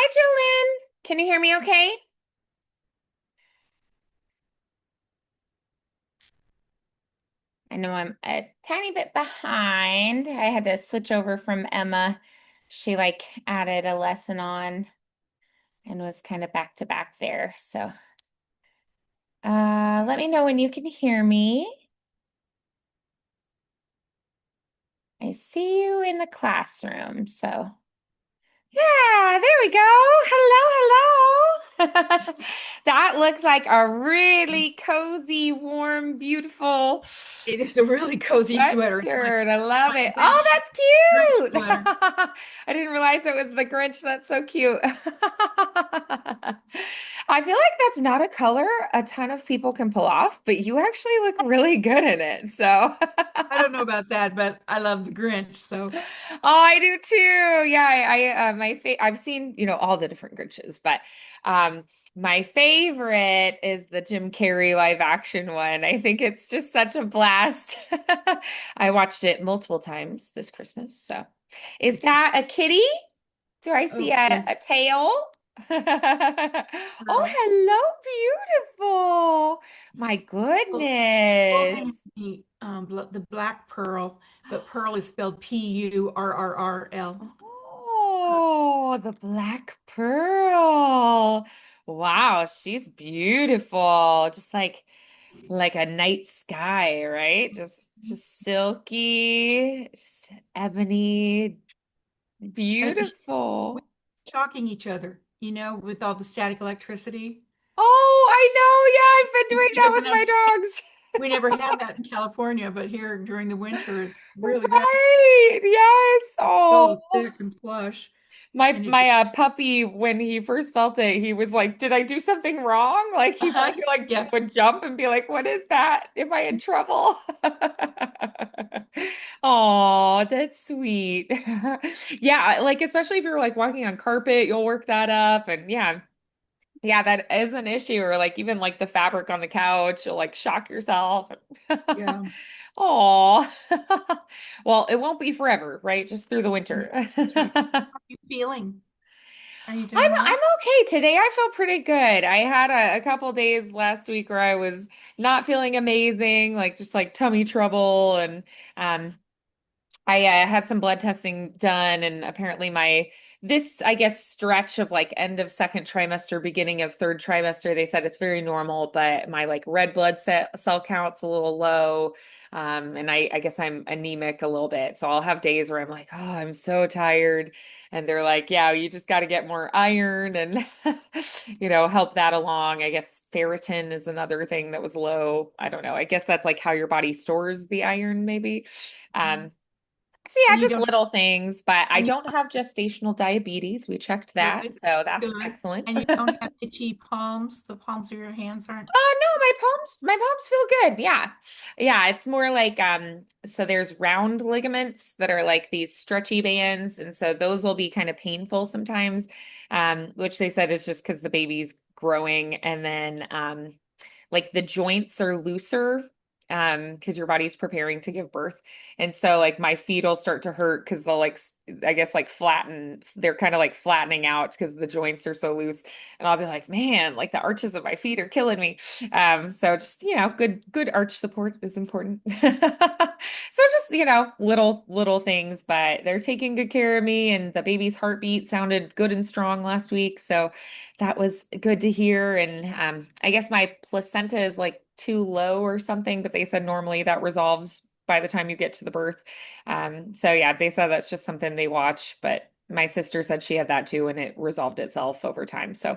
Hi, Jolyn. Can you hear me okay? I know I'm a tiny bit behind. I had to switch over from Emma. She added a lesson on and was kind of back to back there. So, let me know when you can hear me. I see you in the classroom. So, yeah, there we go. Hello. That looks like a really cozy, warm, beautiful It is a really cozy sweater. It's sweatshirt. I love my it. Oh, Grinch, that's Grinch cute. sweater. I didn't realize it was the Grinch. That's so cute. I feel like that's not a color a ton of people can pull off, but you actually look really good in it. So, I don't know about that, but I love the Grinch. So oh, I do too. Yeah, I've seen, all the different Grinches, but um my favorite is the Jim Carrey live action one. I think it's just such a blast. I watched it multiple times this Christmas. So, is that a kitty? Do I see oh a yes, tail? Oh, Pearl. hello, beautiful. My Well, well, they have goodness. the black pearl, but pearl is spelled Purrrl. Oh, the black pearl. Wow, she's beautiful. Just like a night sky, right? Just silky, just ebony, And we beautiful. shocking each other, with all the static electricity. Oh, I know. Yeah, I've been doing He that doesn't with my understand. dogs. We never had that in California, but here during the winter, it's really bad. It's Right. Yes. Oh. so thick and plush, My and it just my puppy, when he first felt it, he was like, "Did I do something wrong?" Like uh-huh. he Yeah. would jump and be like, "What is that? Am I in trouble?" Oh, that's sweet. Yeah, like especially if you're like walking on carpet, you'll work that up, and yeah, that is an issue. Or like even like the fabric on the couch, you'll like shock yourself. Yeah. Oh, well, it won't be forever, right? Just through the No, winter. that's right. How are you feeling? Are you doing I'm well? okay. Today I feel pretty good. I had a couple days last week where I was not feeling amazing, like just like tummy trouble and um I had some blood testing done, and apparently I guess, stretch of like end of second trimester, beginning of third trimester, they said it's very normal, but my like red blood cell count's a little low. And I guess I'm anemic a little bit. So I'll have days where I'm like, oh, I'm so tired. And they're like, yeah, you just got to get more iron and, help that along. I guess ferritin is another thing that was low. I don't know. I guess that's like how your body stores the iron, maybe. Mhm. Um, so yeah, And you just don't little things, but I and you don't have gestational diabetes. We checked that, good, so that's good. excellent. And you don't have itchy palms. The palms of your hands aren't. No, my palms feel good. Yeah. Yeah, it's more like so there's round ligaments that are like these stretchy bands, and so those will be kind of painful sometimes. Which they said is just because the baby's growing, and then like the joints are looser because your body's preparing to give birth. And so like my feet will start to hurt because they'll I guess like flatten, they're kind of like flattening out because the joints are so loose. And I'll be like, man, like the arches of my feet are killing me. So just, good arch support is important. So just, little things, but they're taking good care of me, and the baby's heartbeat sounded good and strong last week. So that was good to hear. And I guess my placenta is like too low or something, but they said normally that resolves by the time you get to the birth. So yeah, they said that's just something they watch, but my sister said she had that too, and it resolved itself over time. So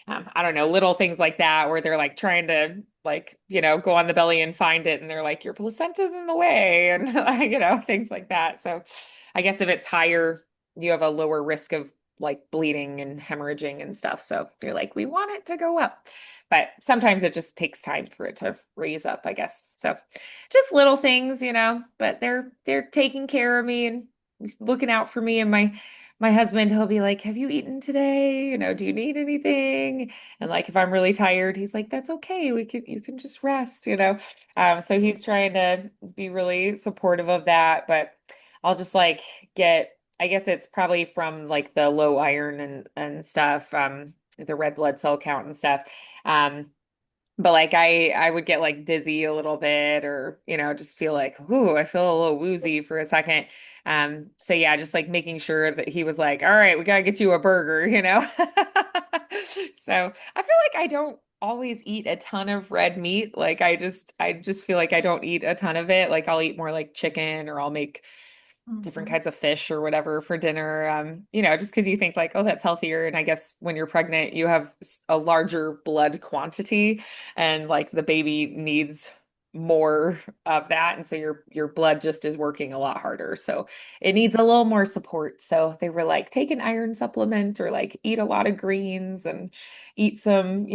I don't know, little things like that where they're like trying to like, go on the belly and find it, and they're like, your placenta's in the way, and things like that. So I guess if it's higher, you have a lower risk of like bleeding and hemorrhaging and stuff. So you're like, we want it to go up. But sometimes it just takes time for it to raise up, I guess. So just little things, but they're taking care of me and looking out for me. And my husband, he'll be like, have you eaten today? Do you need anything? And like if I'm really tired, he's like, that's okay. You can just rest. So he's trying to be really supportive of that, but I'll just like get I guess it's probably from like the low iron and stuff, the red blood cell count and stuff. Um, but like I would get like dizzy a little bit or, just feel like, ooh, I feel a little woozy for a second. So yeah, just like making sure that he was like, all right, we gotta get you a burger. So I feel like I don't always eat a ton of red meat. Like I just feel like I don't eat a ton of it. Like I'll eat more like chicken or I'll make different Mhm. kinds of fish or whatever for dinner. Just because you think like, oh, that's healthier. And I guess when you're pregnant, you have a larger blood quantity and like the baby needs more of that. And so your blood just is working a lot harder. So it needs a little more support. So they were like, take an iron supplement or like eat a lot of greens and eat some,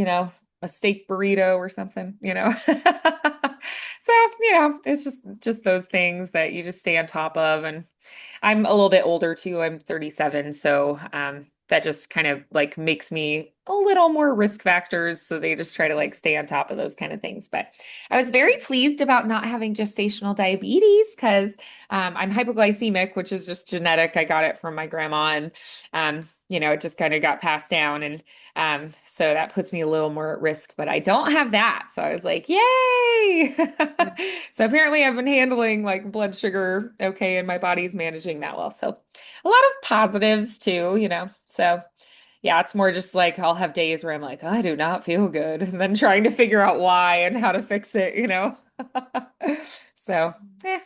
a steak burrito or something. So, it's just those things that you just stay on top of. And I'm a little bit older too. I'm 37, so that just kind of like makes me a little more risk factors. So they just try to like stay on top of those kind of things. But I was very pleased about not having gestational diabetes because I'm hypoglycemic, which is just genetic. I got it from my grandma, and it just kind of got passed down, and so that puts me a little more at risk. But I don't have that, so I was like, yay! So apparently I've been handling like blood sugar okay, and my body's managing that well. So a lot of positives too. So yeah, it's more just like I'll have days where I'm like, I do not feel good, and then trying to figure out why and how to fix it. So, eh,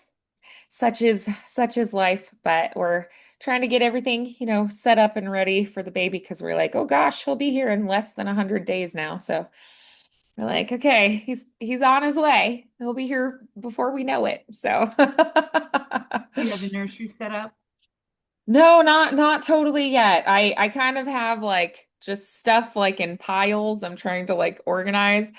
such is life, but we're trying to get everything set up and ready for the baby because we're like, oh gosh, he'll be here in less than 100 days now. So we're like, okay, he's on his way. He'll be here before we know it. So You have the nursery set up? no, not totally yet. I kind of have like just stuff like in piles I'm trying to like organize.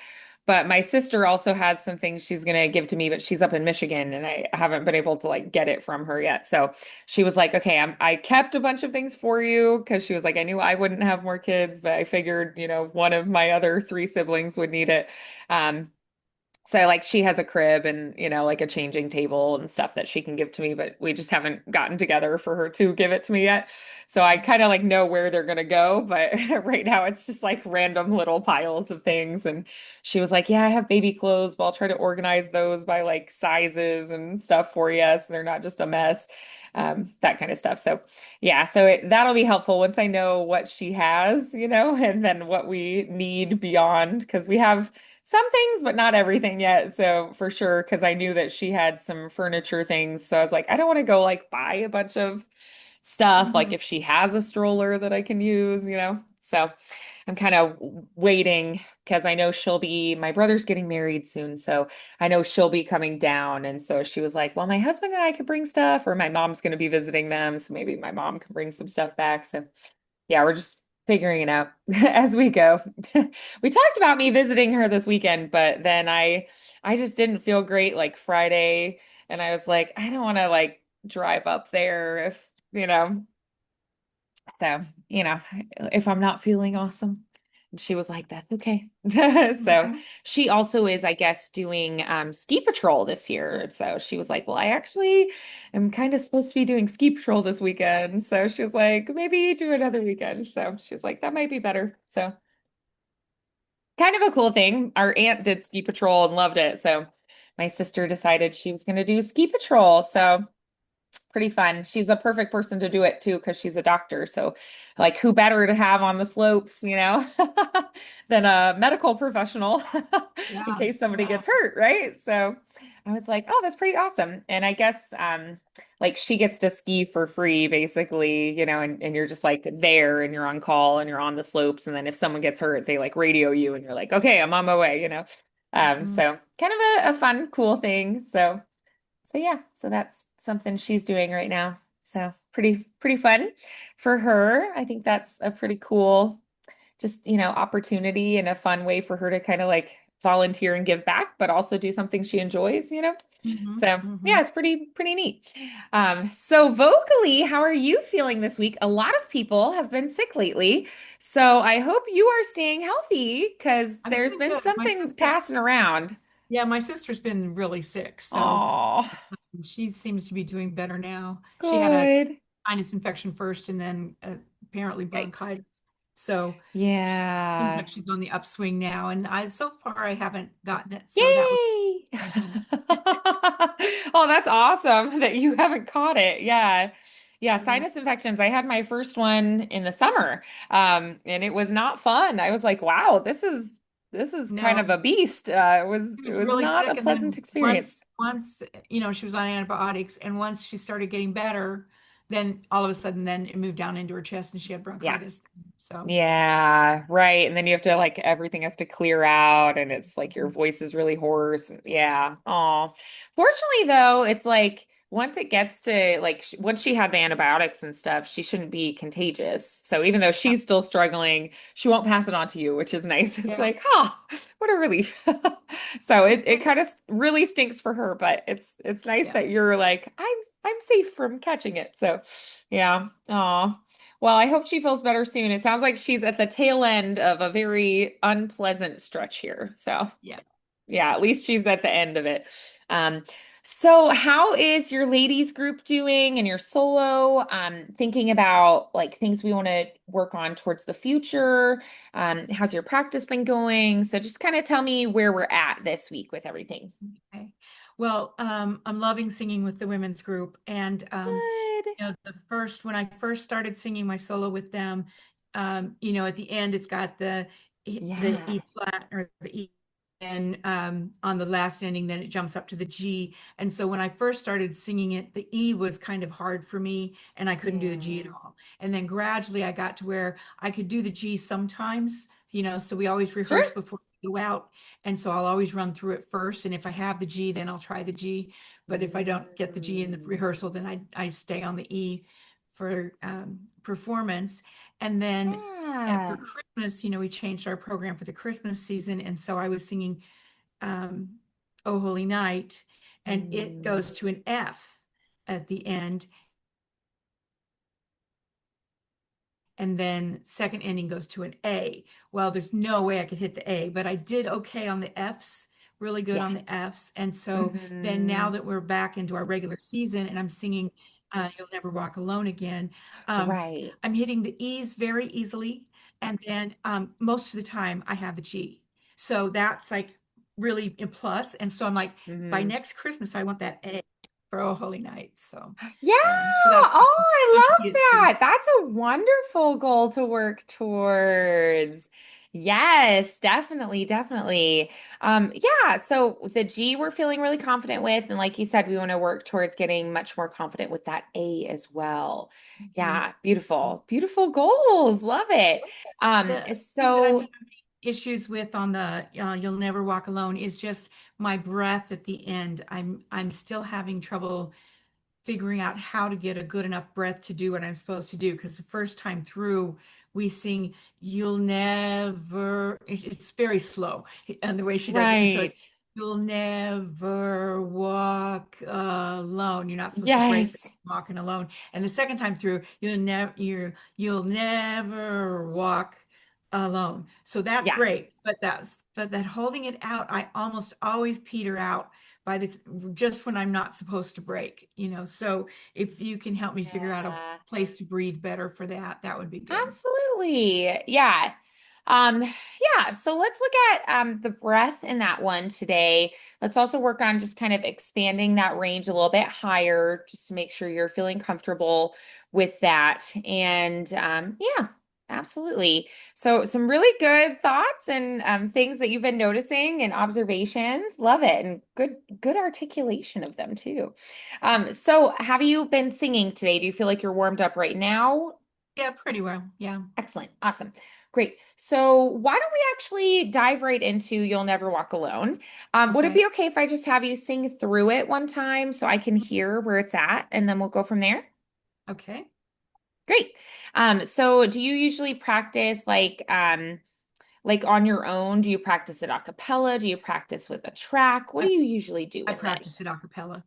But my sister also has some things she's gonna give to me, but she's up in Michigan and I haven't been able to like get it from her yet. So she was like, okay, I kept a bunch of things for you because she was like, I knew I wouldn't have more kids, but I figured, one of my other three siblings would need it. Um, so like she has a crib and like a changing table and stuff that she can give to me, but we just haven't gotten together for her to give it to me yet. So I kind of like know where they're gonna go, but right now it's just like random little piles of things. And she was like, "Yeah, I have baby clothes, but I'll try to organize those by like sizes and stuff for you, so they're not just a mess." That kind of stuff. So yeah, so that'll be helpful once I know what she has, and then what we need beyond because we have some things, but not everything yet. So for sure, because I knew that she had some furniture things. So I was like, I don't want to go like buy a bunch of stuff. Like Mhm. if she has a stroller that I can use. So I'm kind of waiting because I know my brother's getting married soon. So I know she'll be coming down. And so she was like, well, my husband and I could bring stuff, or my mom's going to be visiting them. So maybe my mom can bring some stuff back. So yeah, we're just figuring it out as we go. We talked about me visiting her this weekend, but then I just didn't feel great like Friday, and I was like, I don't want to like drive up there if. So, if I'm not feeling awesome. And she was like, that's okay. So Okay. she also is, I guess, doing ski patrol this year. So she was like, well, I actually am kind of supposed to be doing ski patrol this weekend. So she was like, maybe do another weekend. So she was like, that might be better. So kind of a cool thing. Our aunt did ski patrol and loved it. So my sister decided she was going to do ski patrol. So pretty fun. She's a perfect person to do it too because she's a doctor. So, like, who better to have on the slopes, than a medical professional in Yeah. case somebody Yeah. gets hurt, right? So, I was like, oh, that's pretty awesome. And I guess, like, she gets to ski for free, basically, and you're just like there and you're on call and you're on the slopes. And then if someone gets hurt, they like radio you and you're like, okay, I'm on my way. Mhm. So kind of a fun, cool thing. So yeah, so that's something she's doing right now. So pretty fun for her. I think that's a pretty cool just opportunity and a fun way for her to kind of like volunteer and give back, but also do something she enjoys. Mhm. So yeah, Mhm. it's pretty neat. So vocally, how are you feeling this week? A lot of people have been sick lately. So I hope you are staying healthy because I'm there's doing been good. My something sister's, passing around. yeah, my sister's been really sick, so Oh, she seems to be doing better now. She had a good. sinus infection first and then apparently Yikes. bronchitis. So seems Yeah. like she's on the upswing now. And so far I haven't gotten it. So that was Yay! good. Oh, that's awesome that you haven't caught it. Yeah. Yeah, Yeah. sinus infections. I had my first one in the summer. And it was not fun. I was like, wow, this is kind of No, a beast. It was she it was was really not a sick. And pleasant then experience. once, she was on antibiotics. And once she started getting better, then all of a sudden, then it moved down into her chest and she had Yeah. bronchitis. So, Yeah, right. And then you have to like everything has to clear out and it's like your voice is really hoarse. Yeah. Oh. Fortunately though, it's like once it gets to like once she had the antibiotics and stuff, she shouldn't be contagious. So even though yeah, she's still struggling, she won't pass it on to you, which is nice. It's yeah. like, huh, what a relief. So it kind of really stinks for her, but it's nice Yeah. that you're like, I'm safe from catching it. So yeah. Oh. Well, I hope she feels better soon. It sounds like she's at the tail end of a very unpleasant stretch here. So, Yeah. yeah, at least she's at the end of it. Um, so how is your ladies group doing and your solo? Thinking about like things we want to work on towards the future. How's your practice been going? So just kind of tell me where we're at this week with everything. Okay. Well, I'm loving singing with the women's group. And, Good. when I first started singing my solo with them, at the end, it's got the Yeah. E flat or the E. And on the last ending, then it jumps up to the G. And so when I first started singing it, the E was kind of hard for me and I couldn't do the G at Yeah. all. And then gradually I got to where I could do the G sometimes, so we always Sure. rehearse before we go out. And so I'll always run through it first. And if I have the G, then I'll try the G. But if I don't get the G in the Mm. rehearsal, then I stay on the E for performance. And then for Yeah. Christmas, we changed our program for the Christmas season. And so I was singing um, Oh Holy Night, and it Mm. goes to an F at the end. And then second ending goes to an A. Well, there's no way I could hit the A, but I did okay on the Fs, really good Yeah. on the Fs. And so then now Hmm. that we're back into our regular season and I'm singing You'll Never Walk Alone again, um, Right. I'm hitting the E's very easily. And then most of the time I have the G. So that's like really a plus. And so I'm like, by Hmm. next Christmas, I want that A for Oh Holy Night. Yeah. So that's Oh, I going to love be it. that. That's a wonderful goal to work towards. Yes, definitely, definitely. Yeah, so the G we're feeling really confident with, and like you said, we want to work towards getting much more confident with that A as well. Mhm. Yeah, beautiful, beautiful goals. Love it. The thing that I'm So having issues with on the You'll Never Walk Alone is just my breath at the end. I'm still having trouble figuring out how to get a good enough breath to do what I'm supposed to do. Because the first time through, we sing "You'll Never." It's very slow, and the way she does it, and so it's right. "You'll never walk alone." You're not supposed to break that Yes. walking alone. And the second time through, you'll never walk alone. So that's Yeah. great, but that holding it out, I almost always peter out by the just when I'm not supposed to break. So if you can help me figure out a Yeah. place to breathe better for that, that would be good. Absolutely. Yeah. Um, yeah, so let's look at the breath in that one today. Let's also work on just kind of expanding that range a little bit higher, just to make sure you're feeling comfortable with that. And yeah, absolutely. So some really good thoughts and things that you've been noticing and observations. Love it. And good articulation of them too. So have you been singing today? Do you feel like you're warmed up right now? Yeah, pretty well. Yeah. Excellent. Awesome. Great. So why don't we actually dive right into You'll Never Walk Alone? Would it Okay. be okay if I just have you sing through it one time so I can hear where it's at and then we'll go from there? Okay. Great. So do you usually practice like on your own? Do you practice it a cappella? Do you practice with a track? What do I, you usually do I with it? practice it a cappella.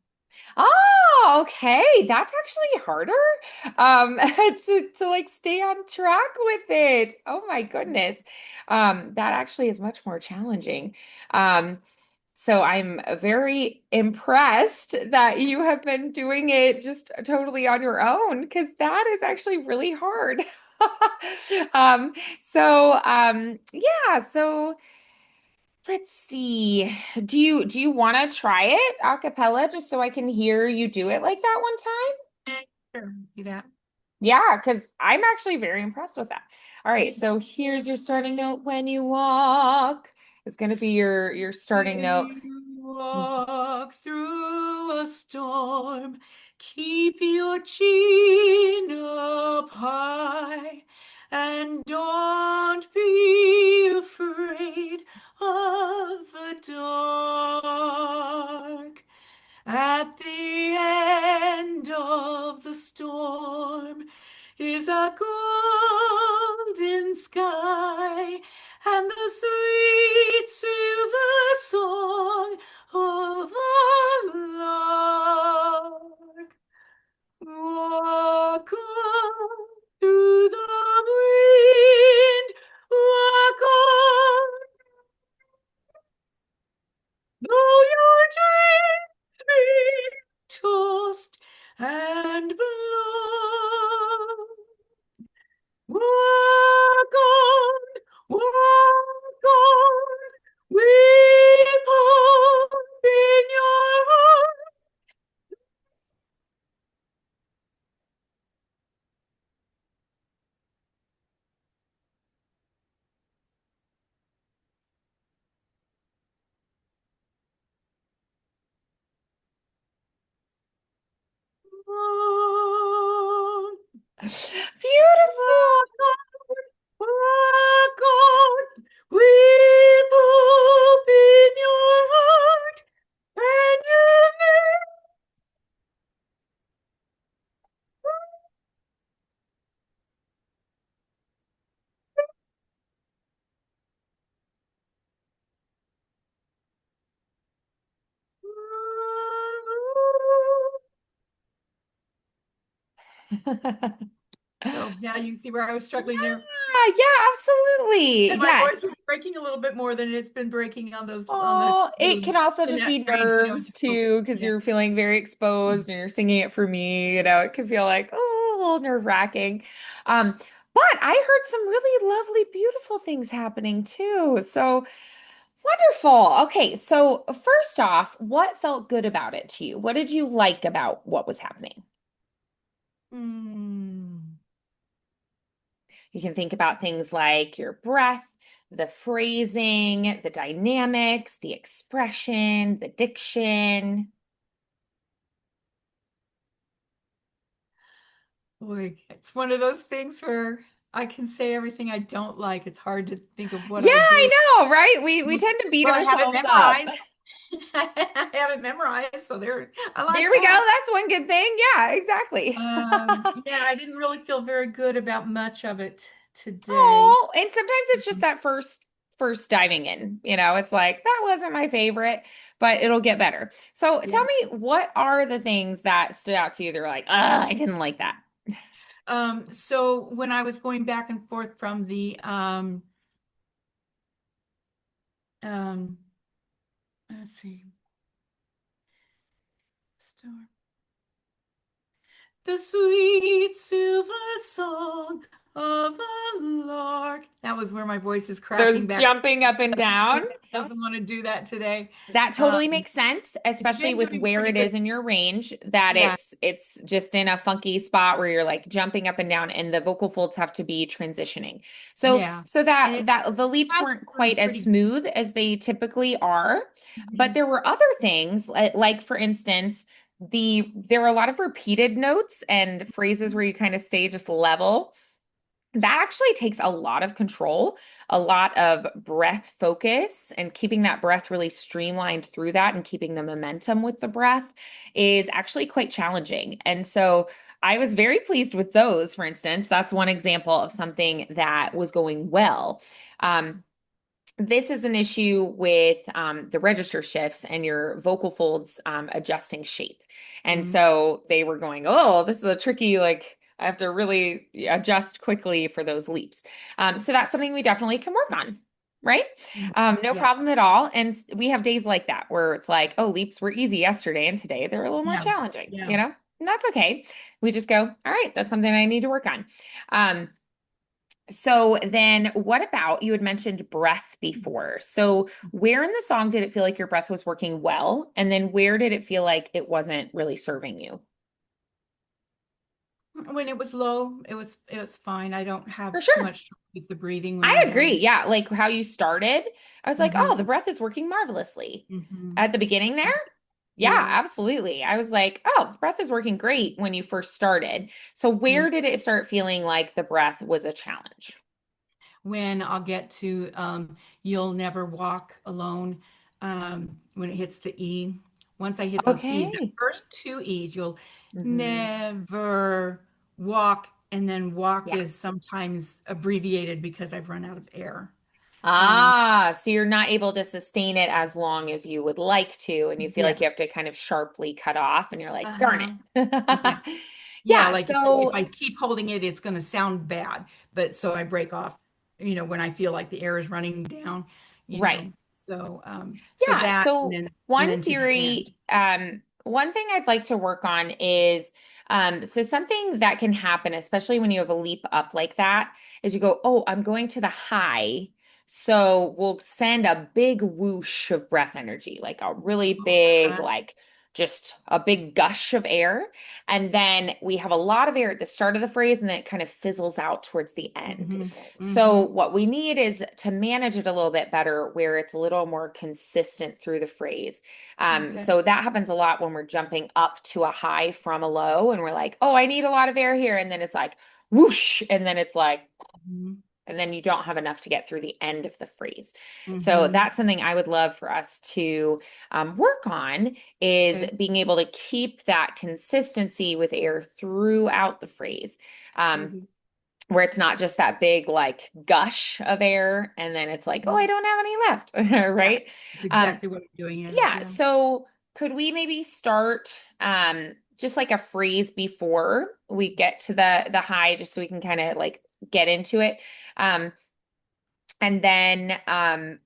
Oh, okay. That's actually harder to like stay on track with it. Oh my goodness. That actually is much more challenging. Um So I'm very impressed that you have been doing it just totally on your own because that is actually really hard. Um, yeah, so let's see. Do you want to try it a cappella just so I can hear you do it like that one time? Sure. Do that. Yeah, because I'm actually very impressed with that. All right, so here's your starting note when you walk. It's going to be your starting When note. you walk through a storm, keep your chin up high and don't be afraid of the dark. At the end of the storm is a golden sky and the sweet silver song of a lark. Walk on through the wind, walk on, though your dreams be tossed and blown. Walk on, walk on, weep hope in your heart. Beautiful. Walk on, walk on, weep hope in your heart, and you So yeah, you see where I was struggling there. Yeah, yeah, absolutely. And my Yes. voice is breaking a little bit more than it's been breaking on the Oh, it can also in just that be range, nerves just so, too, because yeah. you're feeling very exposed and you're singing it for me. It can feel like, oh, a little nerve-wracking. Um, but I heard some really lovely, beautiful things happening too. So wonderful. Okay, so first off, what felt good about it to you? What did you like about what was happening? Hmm. You can think about things like your breath, the phrasing, the dynamics, the expression, the diction. Boy, it's one of those things where I can say everything I don't like. It's hard to think of what Yeah, I do. I know, right? We tend to beat But I have it ourselves up. memorized. I have it memorized, so there, I There like we go. that. That's one good thing. Yeah, exactly. Yeah, I didn't really feel very good about much of it today. Oh, and sometimes it's just that first diving in. It's like that wasn't my favorite, but it'll get better. So tell Yeah. me, what are the things that stood out to you that were like, I didn't like that. So when I was going back and forth from um, let's see, storm, the sweet silver song of a lark. That was where my voice is Those cracking back. jumping up and down. Doesn't want to do that today. That totally Um, makes sense, it's especially been with doing where pretty it good. is in your range, that Yeah, it's just in a funky spot where you're like jumping up and down and the vocal folds have to be transitioning. So yeah. so And that it that the leaps has weren't been quite as pretty. smooth as they typically are, but Mhm. there were other things like for instance, there were a lot of repeated notes and phrases where you kind of stay just level. That actually takes a lot of control, a lot of breath focus, and keeping that breath really streamlined through that and keeping the momentum with the breath is actually quite challenging. And so I was very pleased with those, for instance. That's one example of something that was going well. Um, this is an issue with the register shifts and your vocal folds adjusting shape. And Mhm. so they were going, oh, this is a tricky, like, I have to really adjust quickly for those leaps. So that's something we definitely can work on. right? No Yeah. problem at all. And we have days like that where it's like, oh, leaps were easy yesterday and today they're a little more Yeah. challenging, Yeah. you know? And that's okay. We just go, all right, that's something I need to work on. Um, so then what about you had mentioned breath before. So where in the song did it feel like your breath was working well? And then where did it feel like it wasn't really serving you? When it was low, it was fine. I don't have For too sure. much trouble with the breathing when I I'm agree. down. Yeah, like how you started. I was like, oh, the Hmm. breath is working marvelously. Hmm. At the beginning there? Yeah, Yeah. absolutely. I was like, oh, the breath is working great when you first started. So Yeah. where did it start feeling like the breath was a challenge? When I'll get to You'll Never Walk Alone, when it hits the E. Once I hit those E's, the Okay. first two E's, you'll Hmm. never walk, and then walk Yeah. is sometimes abbreviated because I've run out of air. Um, Ah, so you're not able to sustain it as long as you would like to, and you feel like yeah. you have to kind of sharply cut off, and you're like, darn Uh-huh. Yeah. it. Yeah, Yeah, like if I so keep holding it, it's going to sound bad. But so I break off, when I feel like the air is running down, right. So Yeah, that, and so then to the end. one thing I'd like to work on is so something that can happen, especially when you have a leap up like that, is you go, oh, I'm going to the high. So we'll send a big whoosh of breath energy, like a really big, Uh-huh. like just a big gush of air. And then we have a lot of air at the start of the phrase, and then it kind of fizzles out towards the end. Hmm. So Hmm. what we need is to manage it a little bit better where it's a little more consistent through the phrase. Okay. So that happens a lot when we're jumping up to a high from a low and we're like, oh, I need a lot of air here. And then it's like whoosh. And then it's like, Hmm. and then you don't have enough to get through the end of the phrase. So Hmm. that's something I would love for us to work on is Okay. being able to keep that consistency with air throughout the phrase. Um, Hmm. where it's not just that big like gush of air and then it's like, oh, I Hmm. don't have any left, Yeah, right? that's Um, exactly what I'm doing. Yeah. yeah, Yeah. so could we maybe start just like a phrase before we get to the high just so we can kind of like get into it. Um, and then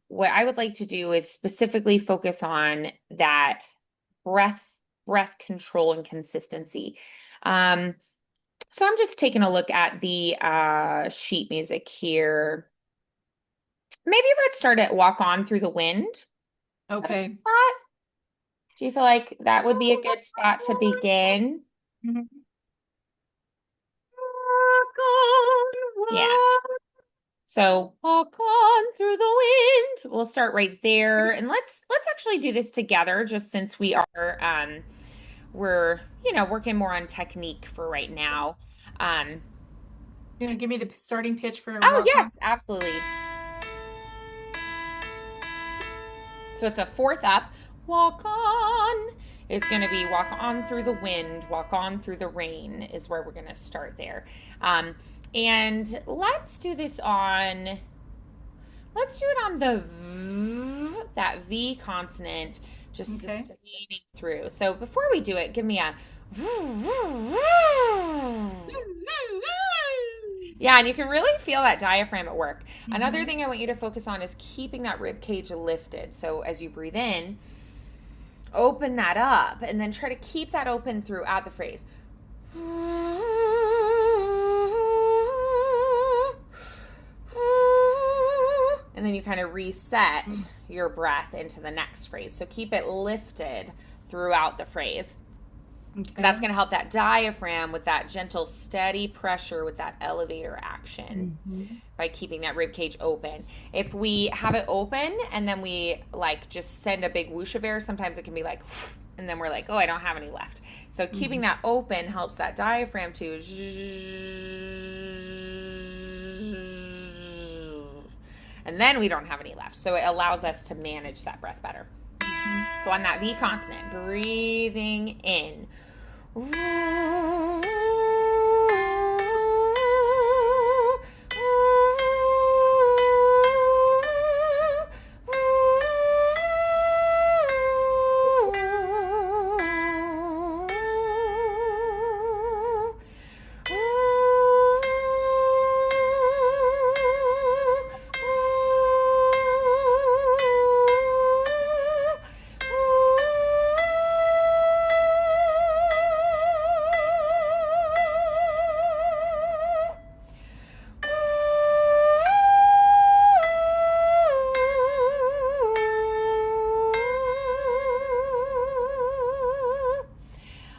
what I would like to do is specifically focus on that breath breath control and consistency. Um, so I'm just taking a look at the sheet music here. Maybe let's start at Walk On Through the Wind. Is that a good Okay. spot? Do you feel like that would be a good spot to begin? Mhm. Walk on, Yeah. walk. So walk on through the wind. We'll start right there. And let's actually do this together just since we're, working more on technique for right now. Um Gonna give me the starting pitch for oh walk on. yes, absolutely. So it's a fourth up. Walk on is going to be walk on through the wind, walk on through the rain is where we're going to start there. And let's do it on that V consonant, just Okay. sustaining through. So before we do it, give me a yeah, and you can really feel that diaphragm at work. Another Hmm. thing I want you to focus on is keeping that rib cage lifted. So as you breathe in, open that up and then try to keep that open throughout the phrase. And then you kind of reset your breath into the next phrase. So keep it lifted throughout the phrase. That's Okay. going to help that diaphragm with that gentle, steady pressure with that elevator action Hmm. by keeping that rib cage open. If we have it open and then we like just send a big whoosh of air, sometimes it can be like, and then we're like, oh, I don't have any left. So keeping Hmm. that open helps that diaphragm to, and then we don't have any left. So it allows us to manage that breath better. Hmm. So on that V consonant, breathing in.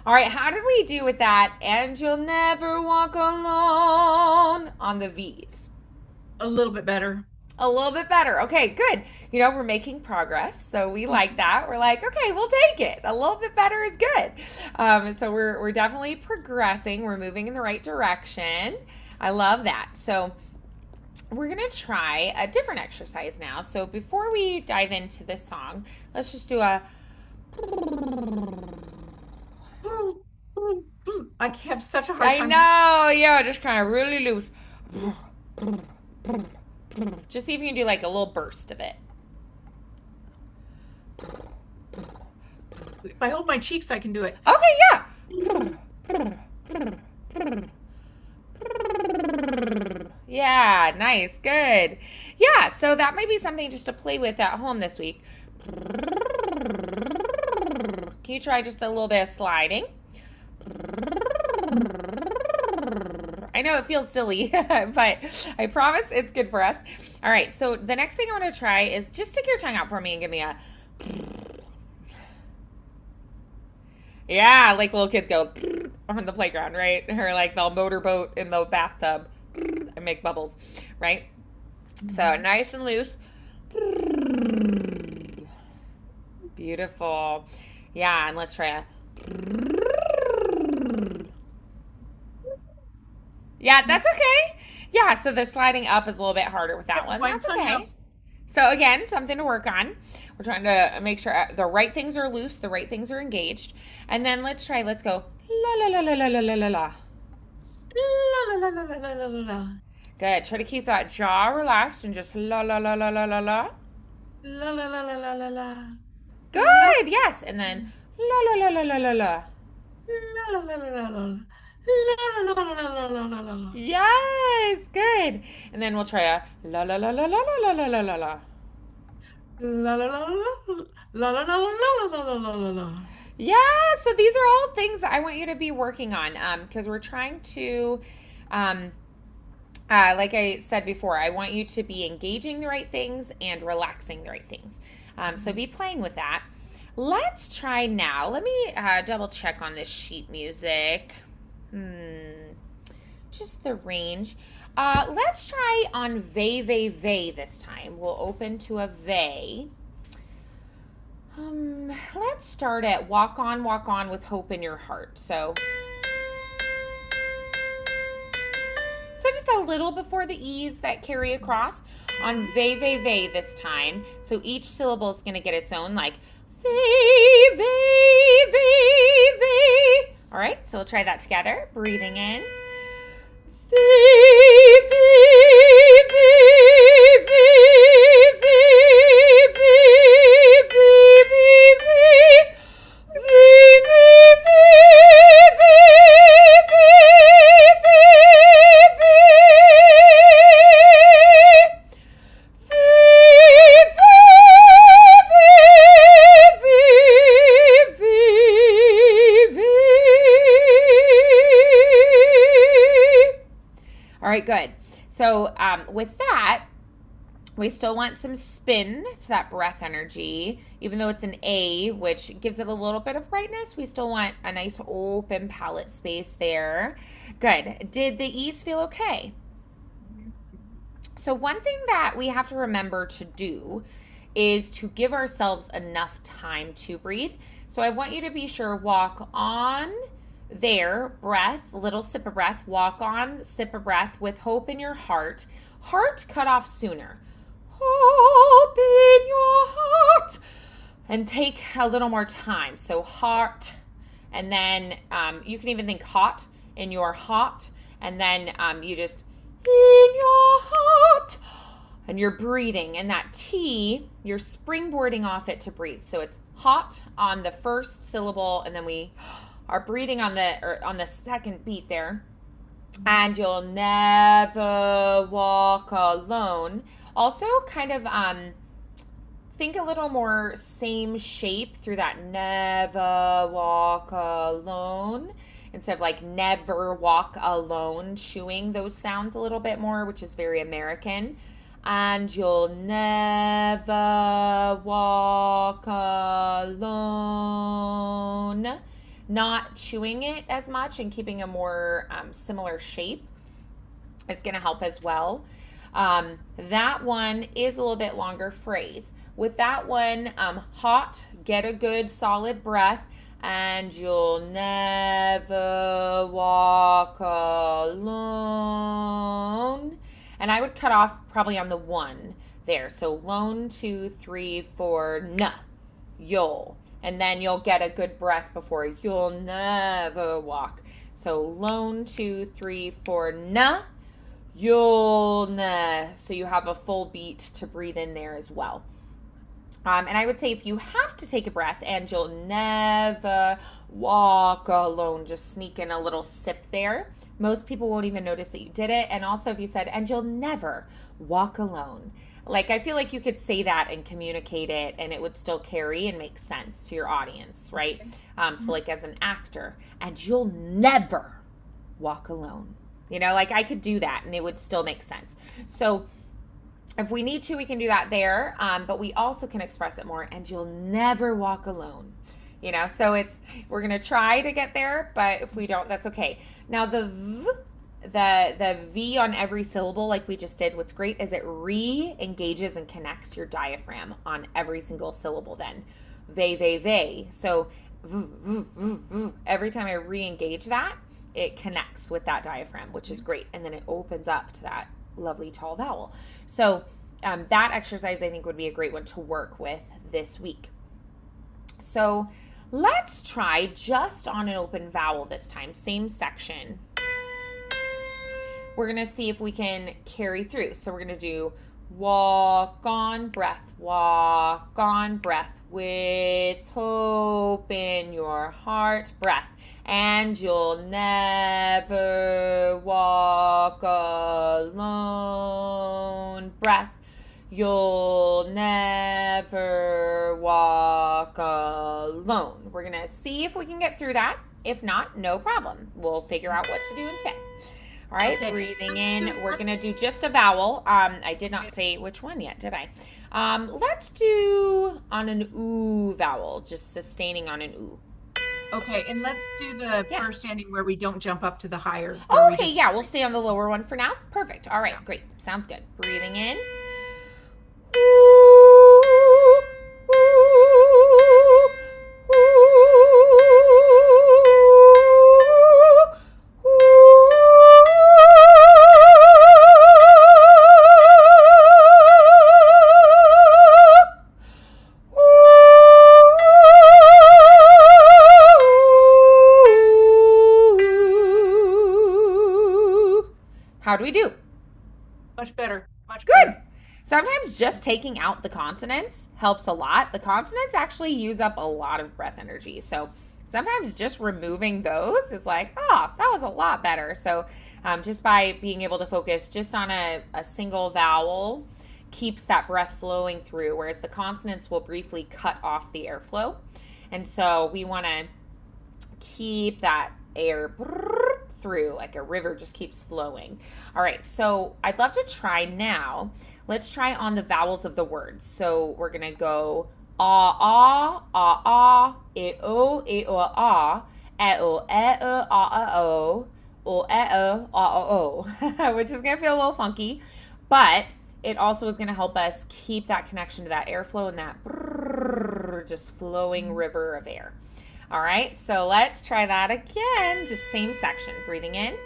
All right, how did we do with that? And you'll never walk alone on the V's. A little bit better. A little bit better. Okay, good. We're making progress, so we like that. We're like, okay, we'll take it. A little bit better is good. So we're definitely progressing. We're moving in the right direction. I love that. So we're gonna try a different exercise now. So before we dive into this song, let's just do a. I have such a hard I time. know, yeah, just kind of really loose. Just see if you can do like a little burst of it. If I hold my cheeks, I can do it. Okay, yeah. Yeah, nice, good. Yeah, so that might be something just to play with at home this week. Can you try just a little bit of sliding? I know it feels silly, but I promise it's good for us. All right, so the next thing I want to try is just stick your tongue out for me and give me a. Yeah, like little kids go on the playground, right? Or like they'll motorboat in the bathtub and make bubbles, right? So nice and loose. Beautiful. Yeah, and let's try a. Yeah, that's okay. Yeah, so the sliding up is a little bit harder with that one. My That's tongue out. okay. So again, something to work on. We're trying to make sure the right things are loose, the right things are engaged. And then let's go la la la la la la la la la. La la la la la la la la la. Good. Try to keep that jaw relaxed and just la la la la la la la. La la la la la la la. La Good. Yes. And then la la la la la la la. la la la la la. La la la la la la la la. Yes. Good. And then we'll try a la la la la la la la la la la. La la la la la la la la la la la la. Yeah, so these are all things that I want you to be working on because we're trying to, um, like I said before, I want you to be engaging the right things and relaxing the right things. So be playing with that. Let's try now. Let me double check on this sheet music. Just the range. Let's try on vey, vey, vey this time. We'll open to a vey. Let's start at walk on with hope in your heart. So just a little before the E's that carry across on vey, vey, vey this time. So each syllable is going to get its own like vey, vey, vey, vey. All right, so we'll try that together. Breathing in. Vey, vey, vey, vey, vey, vey, vey, vey, vey. Vey, vey, vey, vey, vey, vey, vey. Vey, vey, vey, vey, vey. All right, good. So with that, we still want some spin to that breath energy. Even though it's an A, which gives it a little bit of brightness, we still want a nice open palate space there. Good. Did the E's feel okay? So one thing that we have to remember to do is to give ourselves enough time to breathe. So I want you to be sure, walk on there, breath, little sip of breath, walk on, sip of breath with hope in your heart. Heart cut off sooner. Hope in your heart. And take a little more time. So heart, and then you can even think hot in your hot, and then you just in your heart, and you're breathing. And that T, you're springboarding off it to breathe. So it's hot on the first syllable, and then we are breathing on the second beat there. And you'll never walk alone. Also, kind of think a little more same shape through that never walk alone instead of like never walk alone, chewing those sounds a little bit more, which is very American. And you'll never walk alone. not chewing it as much and keeping a more similar shape is going to help as well. That one is a little bit longer phrase. With that one, hot, get a good solid breath, and you'll never walk alone. And I would cut off probably on the one there. So lone, 2, 3, 4, nah, you'll. And then you'll get a good breath before you'll never walk. So lone, 2, 3, 4, nah, you'll nah. So you have a full beat to breathe in there as well. And I would say if you have to take a breath and you'll never walk alone, just sneak in a little sip there. Most people won't even notice that you did it. And also if you said, and you'll never walk alone. Like, I feel like you could say that and communicate it and it would still carry and make sense to your audience, right? So like as an actor, and you'll never walk alone. You know, like I could do that and it would still make sense. So if we need to, we can do that there, but we also can express it more, and you'll never walk alone. You know, so we're going to try to get there, but if we don't, that's okay. Now the V on every syllable, like we just did, what's great is it re-engages and connects your diaphragm on every single syllable then. Ve. So every time I re-engage that, it connects with that diaphragm, which is great. And then it opens up to that lovely tall vowel. So that exercise I think would be a great one to work with this week. So let's try just on an open vowel this time, same section. We're going to see if we can carry through. So we're going to do walk on breath, with hope in your heart, breath. And you'll never walk alone, breath. You'll never walk alone. We're going to see if we can get through that. If not, no problem. We'll figure out what to do and say. All right, okay. Breathing in. We're going to do just a vowel. I did not say which one yet, did I? Let's do on an oo vowel, just sustaining on an oo. Okay, and let's do the first ending where we don't jump up to the higher. Oh, okay, yeah, we'll stay on the lower one for now. Perfect. All right, great. Sounds good. Breathing in. How do we do? Much better. Much good. Better. Sometimes just taking out the consonants helps a lot. The consonants actually use up a lot of breath energy. So sometimes just removing those is like, oh, that was a lot better. So just by being able to focus just on a single vowel keeps that breath flowing through, whereas the consonants will briefly cut off the airflow. And so we want to keep that air through, like a river just keeps flowing. All right, so I'd love to try now. Let's try on the vowels of the words. So we're gonna go ah, e-o, ah, e-o, ah, o, which is gonna feel a little funky, but it also is gonna help us keep that connection to that airflow and that just flowing river of air. All right, so let's try that again. Just same section. Breathing in.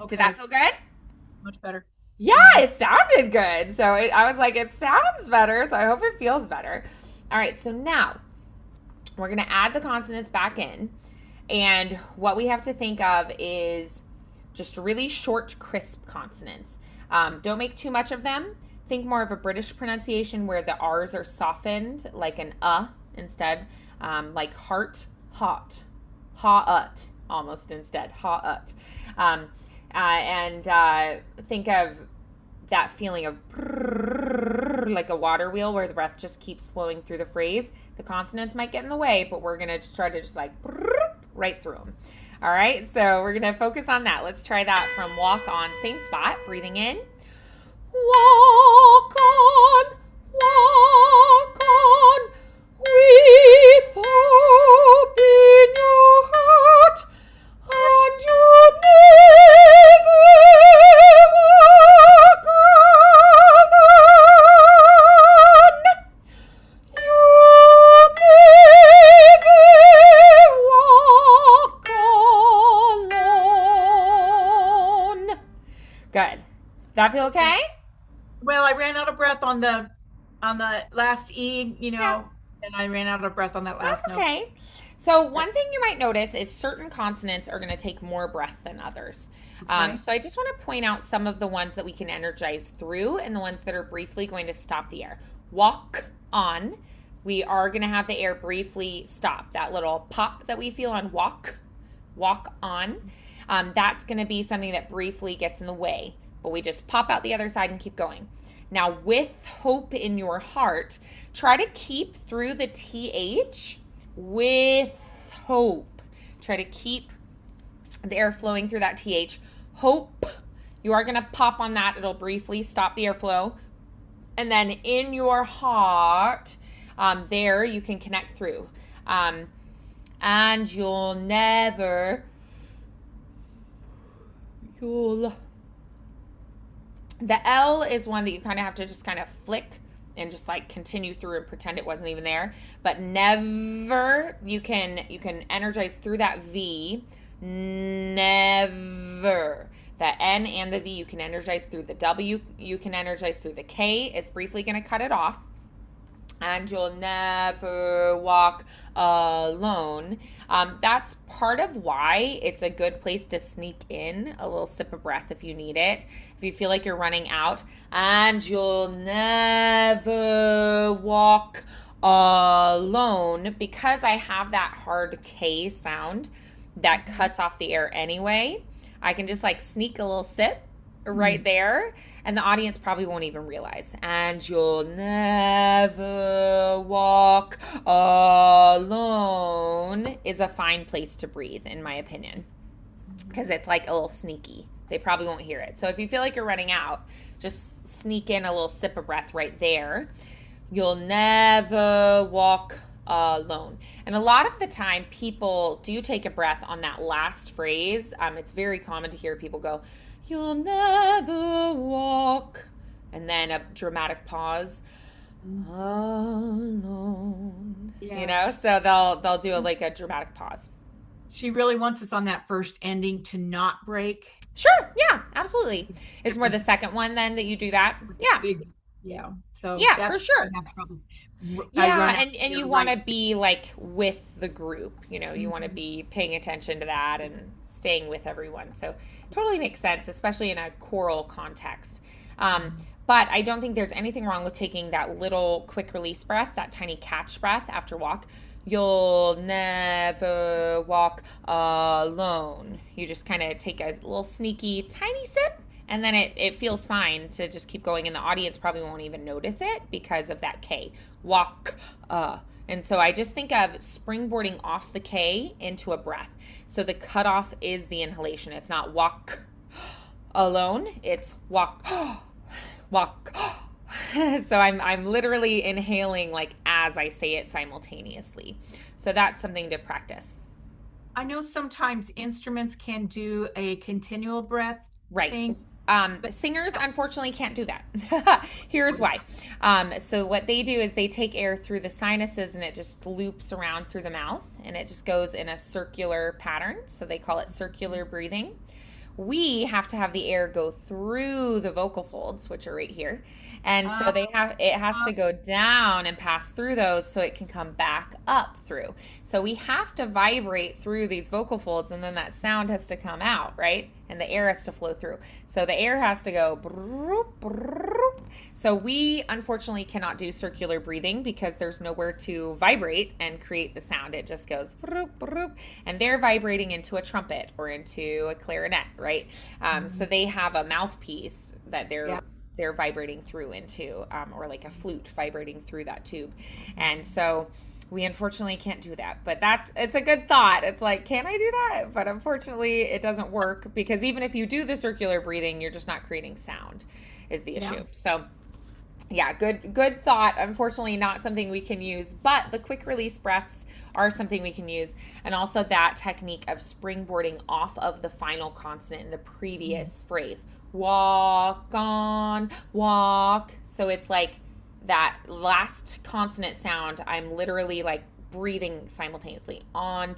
Did that feel good? Much better. Yeah, it sounded good. So I was like, it sounds better. So I hope it feels better. All right, so now we're going to add the consonants back in. And what we have to think of is just really short, crisp consonants. Don't make too much of them. Think more of a British pronunciation where the R's are softened, like an instead, like heart, hot, ha-ut, almost instead. Ha-ut. Um, and think of that feeling of like a water wheel where the breath just keeps flowing through the phrase. The consonants might get in the way, but we're going to try to just like right through them. All right, so we're going to focus on that. Let's try that from walk on, same spot, breathing in. Walk on, with hope in your heart, and you'll never walk alone. You'll never walk alone. Good. That feel okay? Well, I ran out of breath on the last E, Yeah. and I ran out of breath on that That's last note. okay. So one thing you might notice is certain consonants are going to take more breath than others. Okay. So I just want to point out some of the ones that we can energize through and the ones that are briefly going to stop the air. Walk on. We are going to have the air briefly stop. That little pop that we feel on walk on. That's going to be something that briefly gets in the way, but we just pop out the other side and keep going. Now, with hope in your heart, try to keep through the TH with hope. Try to keep the air flowing through that TH. Hope. You are going to pop on that. It'll briefly stop the airflow. And then in your heart, there you can connect through. And you'll the L is one that you kind of have to just kind of flick and just like continue through and pretend it wasn't even there. But never, you can energize through that V. Never. The N and the V you can energize through. The W you can energize through. The K is briefly going to cut it off. And you'll never walk alone. That's part of why it's a good place to sneak in a little sip of breath if you need it. If you feel like you're running out. And you'll never walk alone. Because I have that hard K sound that cuts off the air anyway, I can just like sneak a little sip right there, and the audience probably won't even realize. And you'll never walk alone is a fine place to breathe, in my opinion, because it's like a little sneaky. They probably won't hear it. So if you feel like you're running out, just sneak in a little sip of breath right there. You'll never walk alone. And a lot of the time, people do take a breath on that last phrase. It's very common to hear people go, "You'll never walk," and then a dramatic pause, alone. Yeah. So they'll do like a dramatic pause. She really wants us on that first ending to not break. Sure, yeah, absolutely. It's more the second one then that you do that. Yeah, Big, yeah. So yeah, for that's where sure. I have troubles. I Yeah, run out and there you want right. to be like with the group, you want to Mhm. be paying attention to that and staying with everyone. So totally makes sense, especially in a choral context. But I don't think there's anything wrong with taking that little quick release breath, that tiny catch breath after walk. You'll never walk alone. You just kind of take a little sneaky, tiny sip, and then it feels fine to just keep going, and the audience probably won't even notice it because of that K. Walk. And so I just think of springboarding off the K into a breath. So the cutoff is the inhalation. It's not walk alone. It's walk, walk. So I'm literally inhaling like as I say it simultaneously. So that's something to practice. I know sometimes instruments can do a continual breath Right. thing, but Singers unfortunately can't do that. Here's what is why. So what they do is they take air through the sinuses and it just loops around through the mouth and it just goes in a circular pattern. So they call it circular breathing. We have to have the air go through the vocal folds, which are right here. And so uh, it has to go down and pass through those so it can come back up through. So we have to vibrate through these vocal folds and then that sound has to come out, right? and the air has to flow through. So the air has to go. So we unfortunately cannot do circular breathing because there's nowhere to vibrate and create the sound. It just goes, and they're vibrating into a trumpet or into a clarinet, right? So they have a mouthpiece that Yeah. they're vibrating through into, or like a flute vibrating through that tube. And so we unfortunately can't do that, but it's a good thought. It's like, can I do that? But unfortunately, it doesn't work because even if you do the circular breathing, you're just not creating sound is the Yeah. issue. So yeah, good thought. Unfortunately, not something we can use, but the quick release breaths are something we can use. And also that technique of springboarding off of the final consonant in the previous phrase. Walk on, walk. So it's like that last consonant sound, I'm literally like breathing simultaneously on.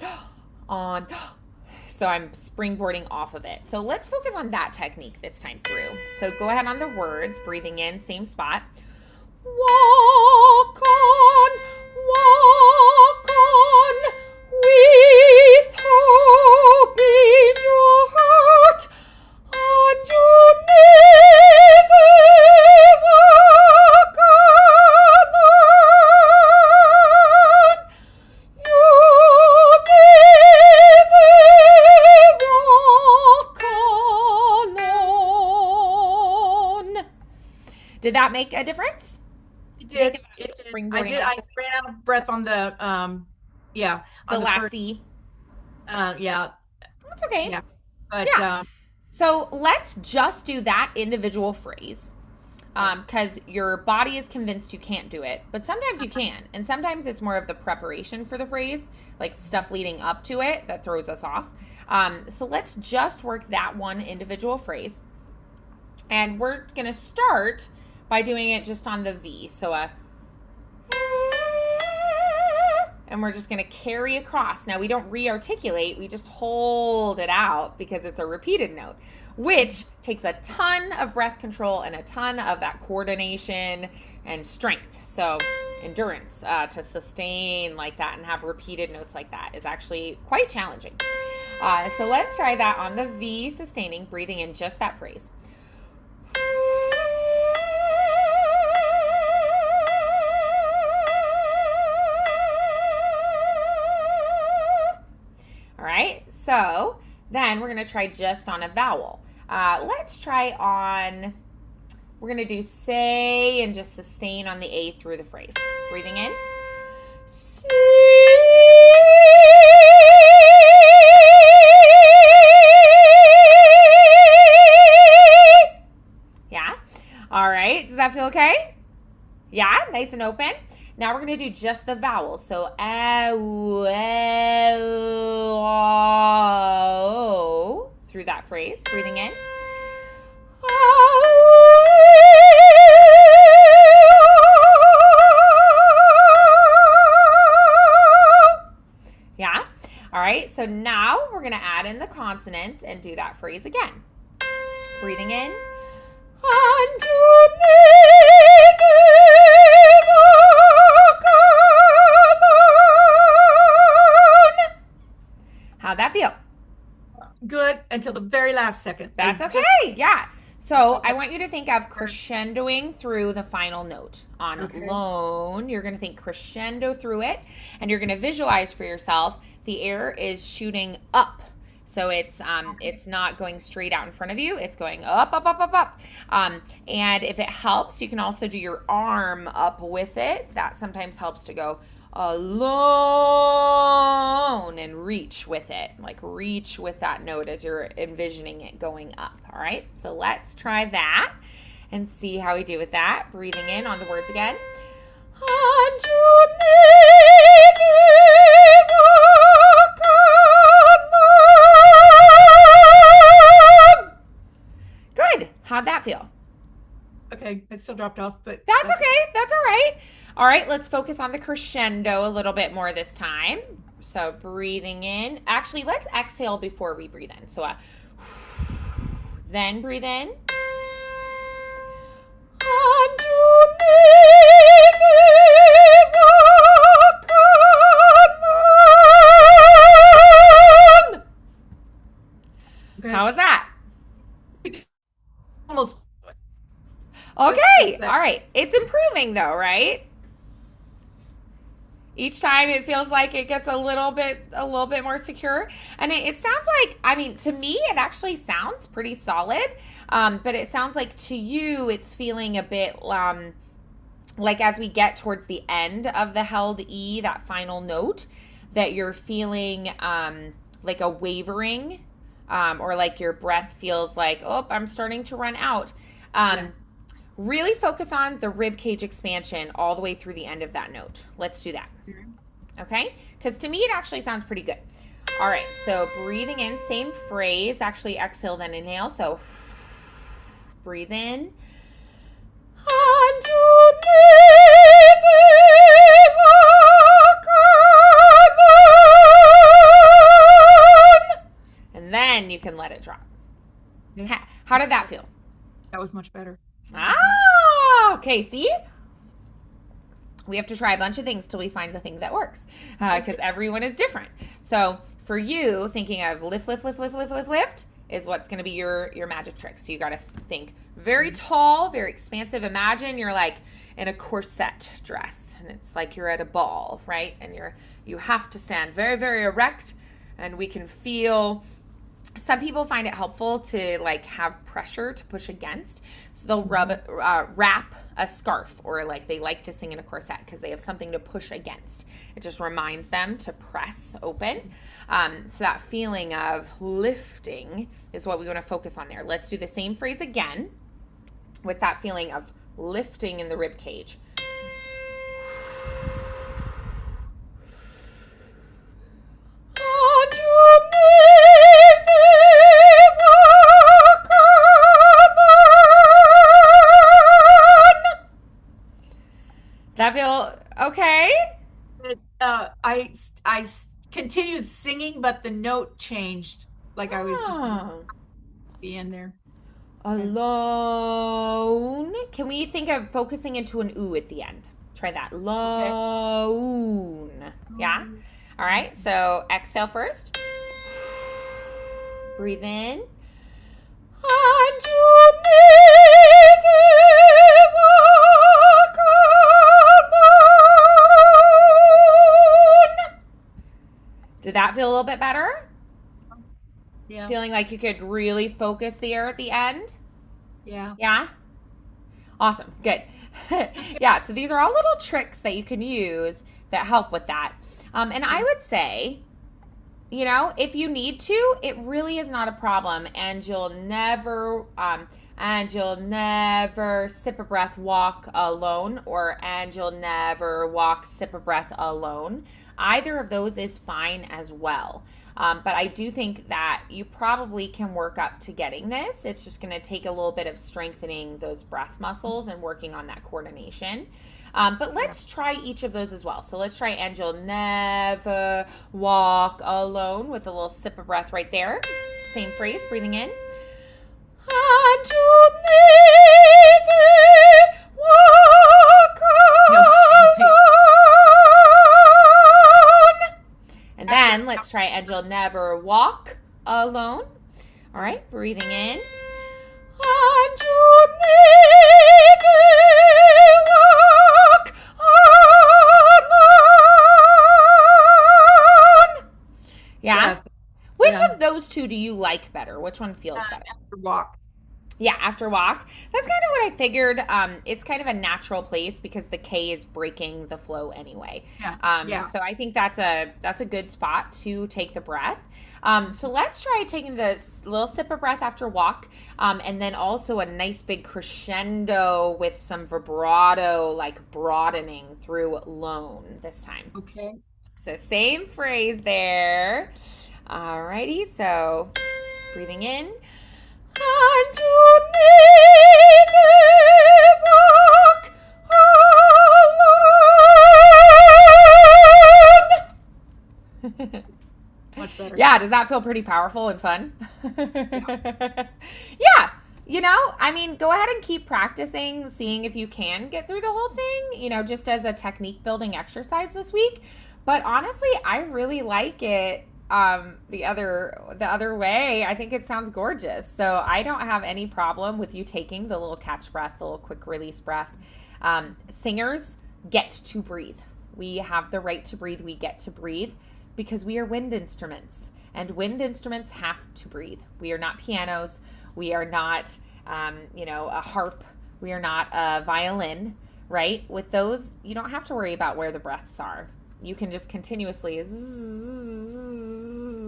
So I'm springboarding off of it. So let's focus on that technique this time through. So go ahead on the words, breathing in, same spot. Walk on, with hope in your heart, and you never walk alone. You never walk alone. Did that make a difference? It To think did. about It did. I springboarding did. off I ran out of breath on the yeah, the on the last first E. yeah, That's okay. yeah. But Yeah. So let's just do that individual phrase because your body is convinced you can't do it, but sometimes you can. And sometimes it's more of the preparation for the phrase, like stuff leading up to it that throws us off. So let's just work that one individual phrase. And we're going to start by doing it just on the V. So and we're just going to carry across. Now we don't re-articulate, we just hold it out because it's a repeated note, which takes a ton of breath control and a ton of that coordination and strength. So endurance to sustain like that and have repeated notes like that is actually quite challenging. So let's try that on the V, sustaining, breathing in just that phrase. All right, so then we're going to try just on a vowel. Let's try on, we're going to do say and just sustain on the A through the phrase. Breathing in. See. Yeah. All right. Does that feel okay? Yeah. Nice and open. Now we're going to do just the vowels. So, through that phrase. Breathing in. Yeah. All right. So now we're going to add in the consonants and do that phrase again. Breathing in. And you never walk alone. How'd that feel? good until the very last second. That's I okay. just Yeah. So I want you to think of crescendoing through the final note. On okay. lone, you're going to think crescendo through it, and you're going to visualize for yourself the air is shooting up. So it's not going straight out in front of you. It's going up, up, up, up, up. And if it helps, you can also do your arm up with it. That sometimes helps to go alone and reach with it. Like reach with that note as you're envisioning it going up. All right. So let's try that and see how we do with that. Breathing in on the words again. And you never walk alone. Good. How'd that feel? Okay, it still dropped off, but That's okay. That's all right. All right, let's focus on the crescendo a little bit more this time. So breathing in. Actually, let's exhale before we breathe in. So then breathe in. And you never walk alone. okay. How was that? almost just Okay. that. All right. It's improving though, right? Each time it feels like it gets a little bit more secure. And it sounds like, I mean, to me, it actually sounds pretty solid. But it sounds like to you, it's feeling a bit, like as we get towards the end of the held E, that final note, that you're feeling like a wavering, or like your breath feels like, oh, I'm starting to run out. Yeah. Um, really focus on the rib cage expansion all the way through the end of that note. Let's do that. Mhm. Okay? Because to me, it actually sounds pretty good. All right, so breathing in, same phrase. Actually, exhale, then inhale. So breathe in. And you live in, and then you can let it drop. Yeah. How did that feel? That was much better. Ah, okay, see? We have to try a bunch of things till we find the thing that works, because everyone is different. So for you, thinking of lift, lift, lift, lift, lift, lift, lift is what's going to be your magic trick. So you got to think very tall, very expansive. Imagine you're like in a corset dress, and it's like you're at a ball, right? And you have to stand very, very erect, and we can feel. Some people find it helpful to like have pressure to push against, so they'll wrap a scarf, or like they like to sing in a corset because they have something to push against. It just reminds them to press open. So that feeling of lifting is what we want to focus on there. Let's do the same phrase again with that feeling of lifting in the rib cage. That feel okay? I continued singing, but the note changed. Like I was just Oh. be in there. Okay. Alone. Can we think of focusing into an ooh at the end? Try that. Okay. Lone. Yeah? All right. So exhale first. Breathe in. And you walk alone. Did that feel a little bit better? Yeah. Feeling like you could really focus the air at the end? Yeah. Yeah? Awesome. Good. Yeah, so these are all little tricks that you can use that help with that. And I would say, if you need to, it really is not a problem, and you'll never sip a breath, walk alone, and you'll never walk, sip a breath alone. Either of those is fine as well. But I do think that you probably can work up to getting this. It's just going to take a little bit of strengthening those breath muscles and working on that coordination. But let's try each of those as well. So let's try and you'll never walk alone with a little sip of breath right there. Same phrase, breathing in. And you'll never walk No. alone. And then let's try and you'll never walk alone. All right, breathing in. And you'll never walk alone. Yeah? Which Yeah. of those two do you like better? Which one feels better? After walk. Yeah, after walk. That's kind of what I figured. It's kind of a natural place because the K is breaking the flow anyway. Yeah. Yeah. So I think that's a good spot to take the breath. So let's try taking this little sip of breath after walk, and then also a nice big crescendo with some vibrato, like broadening through lone this time. Okay. So same phrase there. Alrighty, so breathing in. And you never walk alone. Much better. Yeah, does that feel pretty powerful and fun? Yeah. Yeah, I mean, go ahead and keep practicing, seeing if you can get through the whole thing, just as a technique building exercise this week. But honestly, I really like it the other way, I think it sounds gorgeous. So I don't have any problem with you taking the little catch breath, the little quick release breath. Singers get to breathe. We have the right to breathe. We get to breathe because we are wind instruments, and wind instruments have to breathe. We are not pianos. We are not, a harp. We are not a violin, right? With those, you don't have to worry about where the breaths are. You can just continuously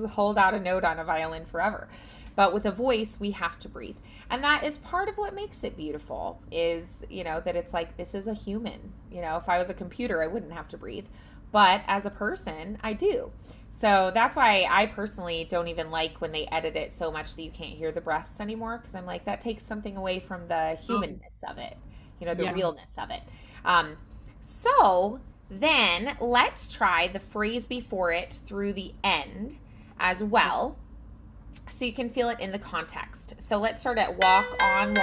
hold out a note on a violin forever. But with a voice, we have to breathe. And that is part of what makes it beautiful is, that it's like, this is a human. If I was a computer, I wouldn't have to breathe. But as a person, I do. So that's why I personally don't even like when they edit it so much that you can't hear the breaths anymore. Because I'm like, that takes something away from the humanness of it, the Yeah. realness of it. So then let's try the phrase before it through the end as well, so you can feel it in the context. So let's start at walk on,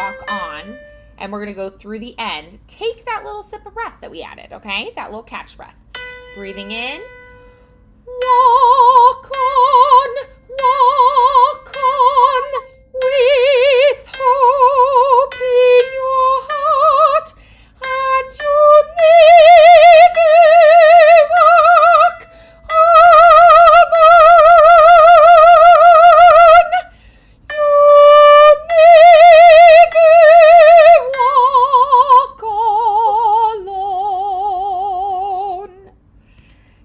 and we're going to go through the end. Take that little sip of breath that we added, okay? That little catch breath. Breathing in. Walk on with hope in your heart, and you'll never walk alone. You'll never walk alone.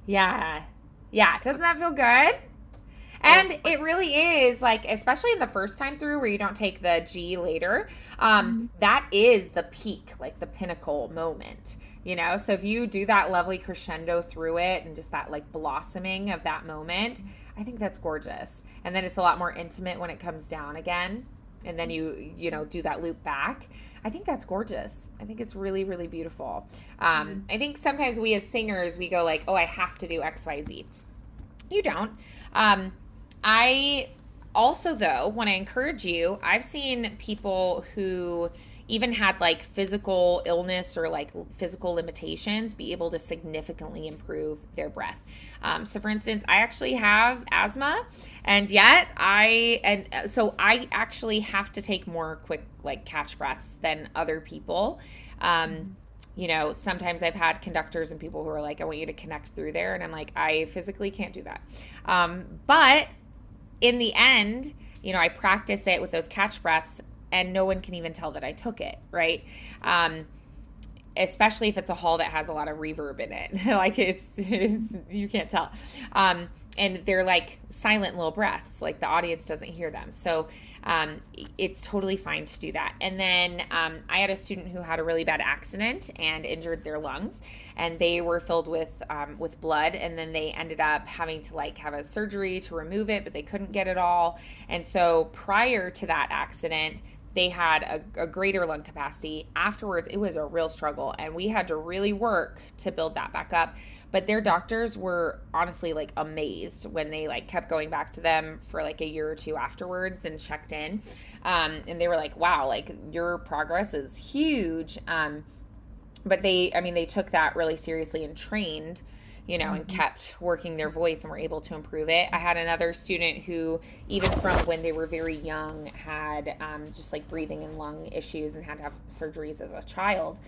Yeah. Yeah. Doesn't that feel good? And it really is like, especially in the first time through where you don't take the G later, that is the peak, like the pinnacle moment, So if you do that lovely crescendo through it and just that like blossoming of that moment, I think that's gorgeous. And then it's a lot more intimate when it comes down again. And then you do that loop back. I think that's gorgeous. I think it's really, really beautiful. I think sometimes we as singers, we go like, oh, I have to do X, Y, Z. You don't. I also, though, want to encourage you. I've seen people who even had like physical illness or like physical limitations be able to significantly improve their breath. So for instance, I actually have asthma, and yet so I actually have to take more quick like catch breaths than other people. Sometimes I've had conductors and people who are like, I want you to connect through there. And I'm like, I physically can't do that. But in the end, I practice it with those catch breaths and no one can even tell that I took it, right? Especially if it's a hall that has a lot of reverb in it. Like it's you can't tell. And they're like silent little breaths, like the audience doesn't hear them. So it's totally fine to do that. And then I had a student who had a really bad accident and injured their lungs, and they were filled with blood, and then they ended up having to like have a surgery to remove it, but they couldn't get it all. And so prior to that accident, they had a greater lung capacity. Afterwards, it was a real struggle, and we had to really work to build that back up. But their doctors were honestly like amazed when they like kept going back to them for like a year or two afterwards and checked in. And they were like, wow, like your progress is huge. But they took that really seriously and trained, and kept working their voice and were able to improve it. I had another student who, even from when they were very young, had just like breathing and lung issues and had to have surgeries as a child.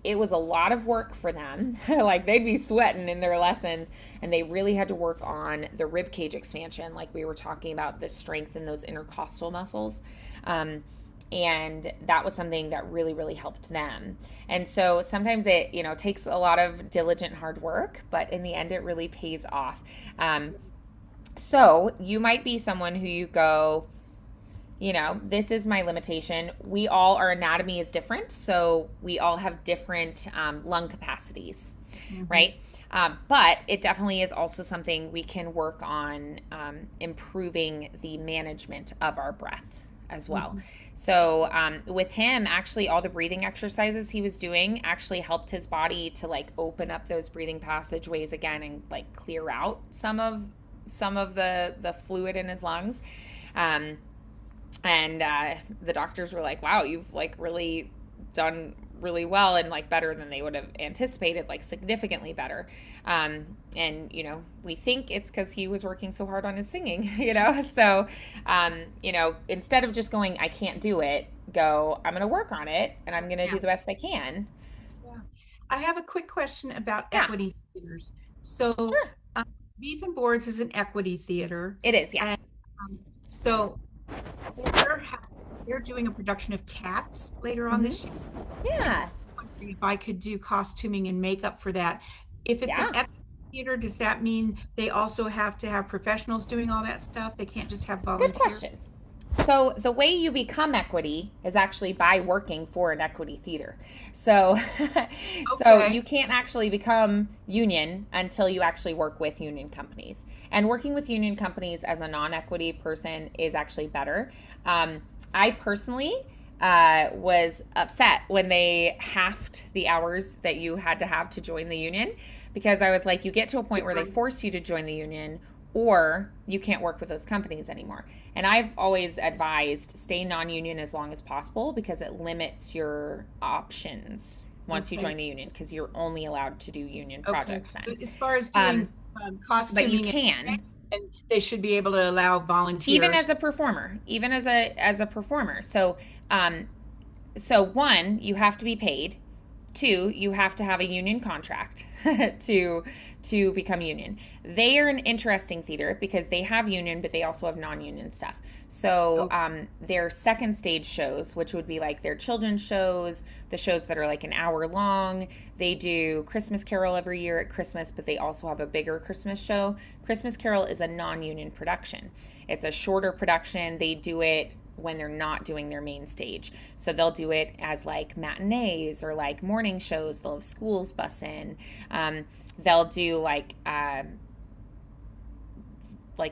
It was a lot of work for them. Like they'd be sweating in their lessons, and they really had to work on the rib cage expansion, like we were talking about, the strength in those intercostal muscles. And that was something that really, really helped them. And so sometimes it, takes a lot of diligent hard work, but in the end, it really pays off. So you might be someone who you go, this is my limitation. Our anatomy is different. So we all have different lung capacities, right? But it definitely is also something we can work on improving the management of our breath as well. So with him, actually, all the breathing exercises he was doing actually helped his body to like open up those breathing passageways again and like clear out some of the fluid in his lungs. And the doctors were like, wow, you've like really done really well and like better than they would have anticipated, like significantly better. And we think it's because he was working so hard on his singing, So, instead of just going, I can't do it, go, I'm going to work on it and I'm going to do Yeah. the best I can. Yeah. I have a quick question about Yeah, equity theaters. So, sure. um, Beef and Boards is an equity theater, It is. Yeah. and so they're ha- they're doing a production of Cats later on Hmm. this year, and Yeah. I'm wondering if I could do costuming and makeup for that. If it's an Yeah. equity theater, does that mean they also have to have professionals doing all that stuff? They can't just have Good volunteers? question. So the way you become equity is actually by working for an equity theater. So so Okay. you can't actually become union until you actually work with union companies. And working with union companies as a non-equity person is actually better. I personally was upset when they halved the hours that you had to have to join the union because I was like, you get to a point where they force you to join the union or you can't work with those companies anymore. And I've always advised stay non union as long as possible because it limits your options once you Okay. join the union because you're only allowed to do union Okay. projects then. But as far as Um, doing but you costuming can and they should be able to allow even as volunteers. a performer, even as a performer. Um, so one, you have to be paid. Two, you have to have a union contract to become union. They are an interesting theater because they have union, but they also have non-union stuff. So Oh, their second stage shows, which would be like their children's shows, the shows that are like an hour long. They do Christmas Carol every year at Christmas, but they also have a bigger Christmas show. Christmas Carol is a non-union production. It's a shorter production. They do it when they're not doing their main stage. So they'll do it as like matinees or like morning shows. They'll have schools bus in. They'll do like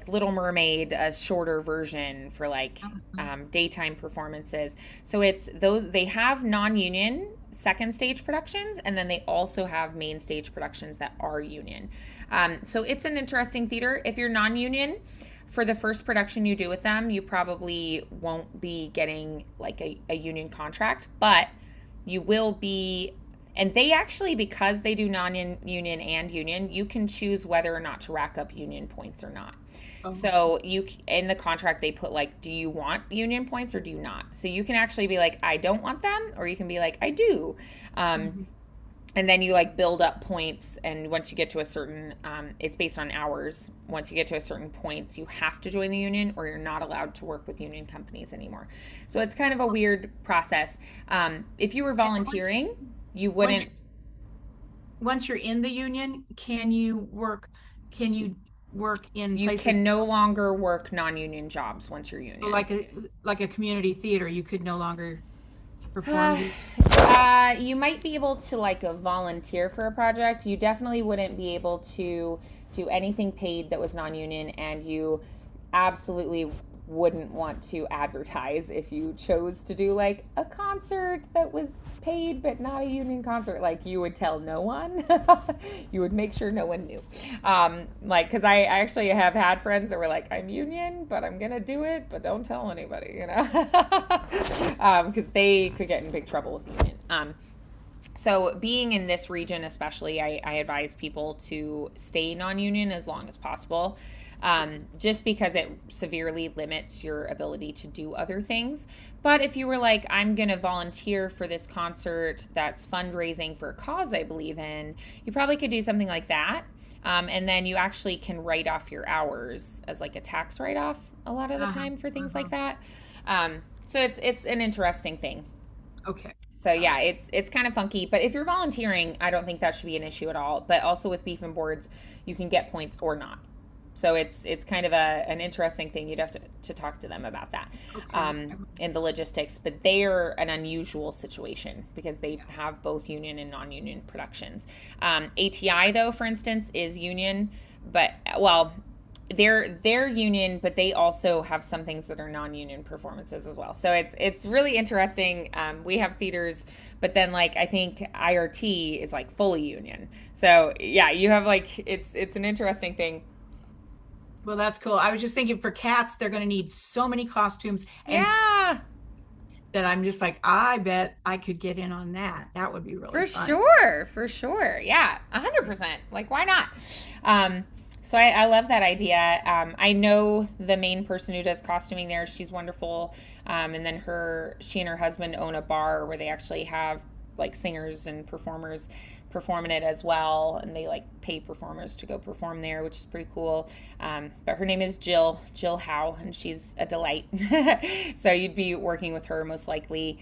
Little Mermaid, a shorter version for like mhm. daytime performances. So it's those they have non-union second stage productions, and then they also have main stage productions that are union. So it's an interesting theater. If you're non-union, for the first production you do with them, you probably won't be getting like a union contract, but you will be. And they actually, because they do non union and union, you can choose whether or not to rack up union points or not. Oh, So you in the contract they put like, do you want union points or do you not? So you can actually be like, I don't want them, or you can be like, I do. Um, mhm. and then you like build up points, and once you get to a certain, it's based on hours. Once you get to a certain points, you have to join the union, or you're not allowed to work with union companies anymore. So it's kind of a weird process. If you were And volunteering, you once wouldn't. once you're in the union, can you work in You places can no longer work non-union jobs once you're union. like a community theater? You could no longer perform. Uh, you might be able to like a volunteer for a project. You definitely wouldn't be able to do anything paid that was non-union, and you absolutely wouldn't want to advertise if you chose to do like a concert that was paid but not a union concert. Like you would tell no one. You would make sure no one knew. Like because I actually have had friends that were like, I'm union, but I'm gonna do it, but don't tell anybody, because they could get in big trouble with the union. So being in this region especially, I advise people to stay non-union as long as possible, just because it severely limits your ability to do other things. But if you were like, I'm going to volunteer for this concert that's fundraising for a cause I believe in, you probably could do something like that. And then you actually can write off your hours as like a tax write-off a lot of the Uh-huh, time for things uh-huh. like that. So it's an interesting thing. Okay. So Got yeah, it. it's kind of funky, but if you're volunteering, I don't think that should be an issue at all. But also with beef and boards, you can get points or not. So it's kind of an interesting thing. You'd have to talk to them about that Okay. in the logistics. But they are an unusual situation because they Yeah. have both union and non-union productions. ATI though, for instance, is union, but well, they're union, but they also have some things that are non-union performances as well. So it's really interesting. We have theaters, but then like I think IRT is like fully union. So yeah, you have like it's an interesting thing. Well, that's cool. I was just thinking for Cats, they're going to need so many costumes and Yeah, that I'm just like, I bet I could get in on that. That would be really For fun. sure, for sure. Yeah, 100%. Like, why not? Um, so I love that idea. I know the main person who does costuming there. She's wonderful. And then she and her husband own a bar where they actually have like singers and performers perform in it as well, and they like pay performers to go perform there, which is pretty cool. But her name is Jill Howe, and she's a delight. So you'd be working with her most likely.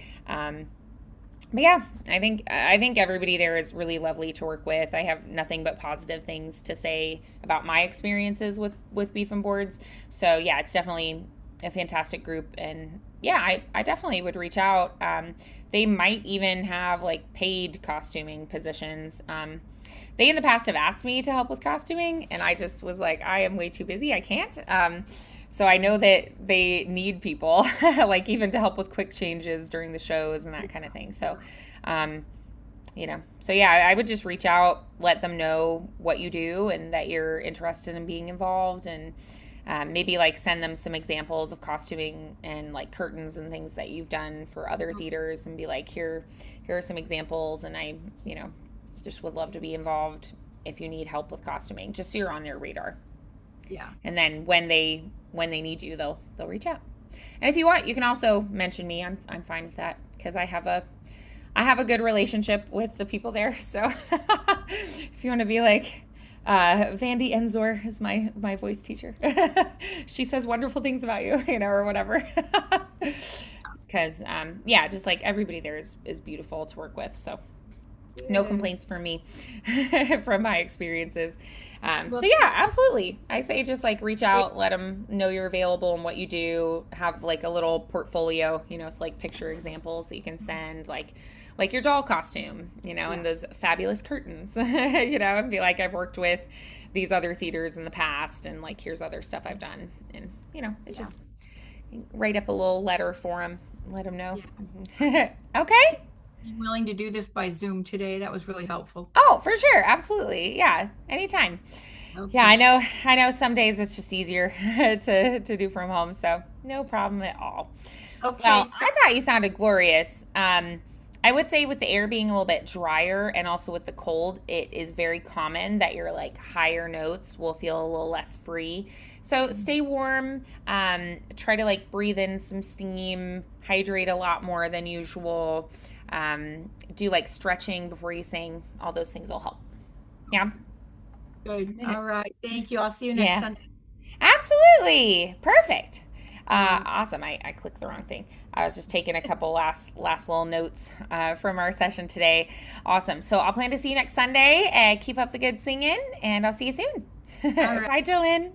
But yeah, I think everybody there is really lovely to work with. I have nothing but positive things to say about my experiences with Beef and Boards. So yeah, it's definitely a fantastic group, and yeah, I definitely would reach out. They might even have like paid costuming positions. They in the past have asked me to help with costuming, and I just was like, I am way too busy. I can't. So I know that they need people, like even to help with quick changes during the shows and that kind of thing. So, um, so yeah, I would just reach out, let them know what you do and that you're interested in being involved, and maybe like send them some examples of costuming and like curtains and things that you've done for other theaters, and be like, here are some examples, and just would love to be involved if you need help with costuming, just so you're on their radar. Yeah. And then when they need you, they'll reach out. And if you want, you can also mention me. I'm fine with that because I have a good relationship with the people there. So if you want to be like, Vandy Enzor is my voice teacher. She says wonderful things about you, or whatever. Because yeah, just like everybody there is beautiful to work with. So no Good. complaints from me from my experiences. So Well, yeah, absolutely. I say just like reach out, let them know you're available and what you do. Have like a little portfolio, so like picture examples that you can send, like your doll costume, yeah. and those fabulous curtains, and be like, I've worked with these other theaters in the past, and like here's other stuff I've done, and it Yeah. just write up a little letter for them, let them know. Yeah. Okay. I'm willing to do this by Zoom today. That was really helpful. Oh, for sure. Absolutely. Yeah. Anytime. Yeah, I Okay. know. I know some days it's just easier to do from home, so no problem at all. Okay. Well, So, I thought you sounded glorious. I would say with the air being a little bit drier and also with the cold, it is very common that your like higher notes will feel a little less free. So stay warm. Try to like breathe in some steam. Hydrate a lot more than usual. Do like stretching before you sing. All those things will help. Yeah. good. All right. Thank you. I'll see you next Yeah. Sunday. Absolutely. Perfect. Okay. Awesome. I clicked the wrong thing. I was just taking a couple last little notes from our session today. Awesome. So I'll plan to see you next Sunday, and keep up the good singing, and I'll see you soon. All right. Bye, Jolyn.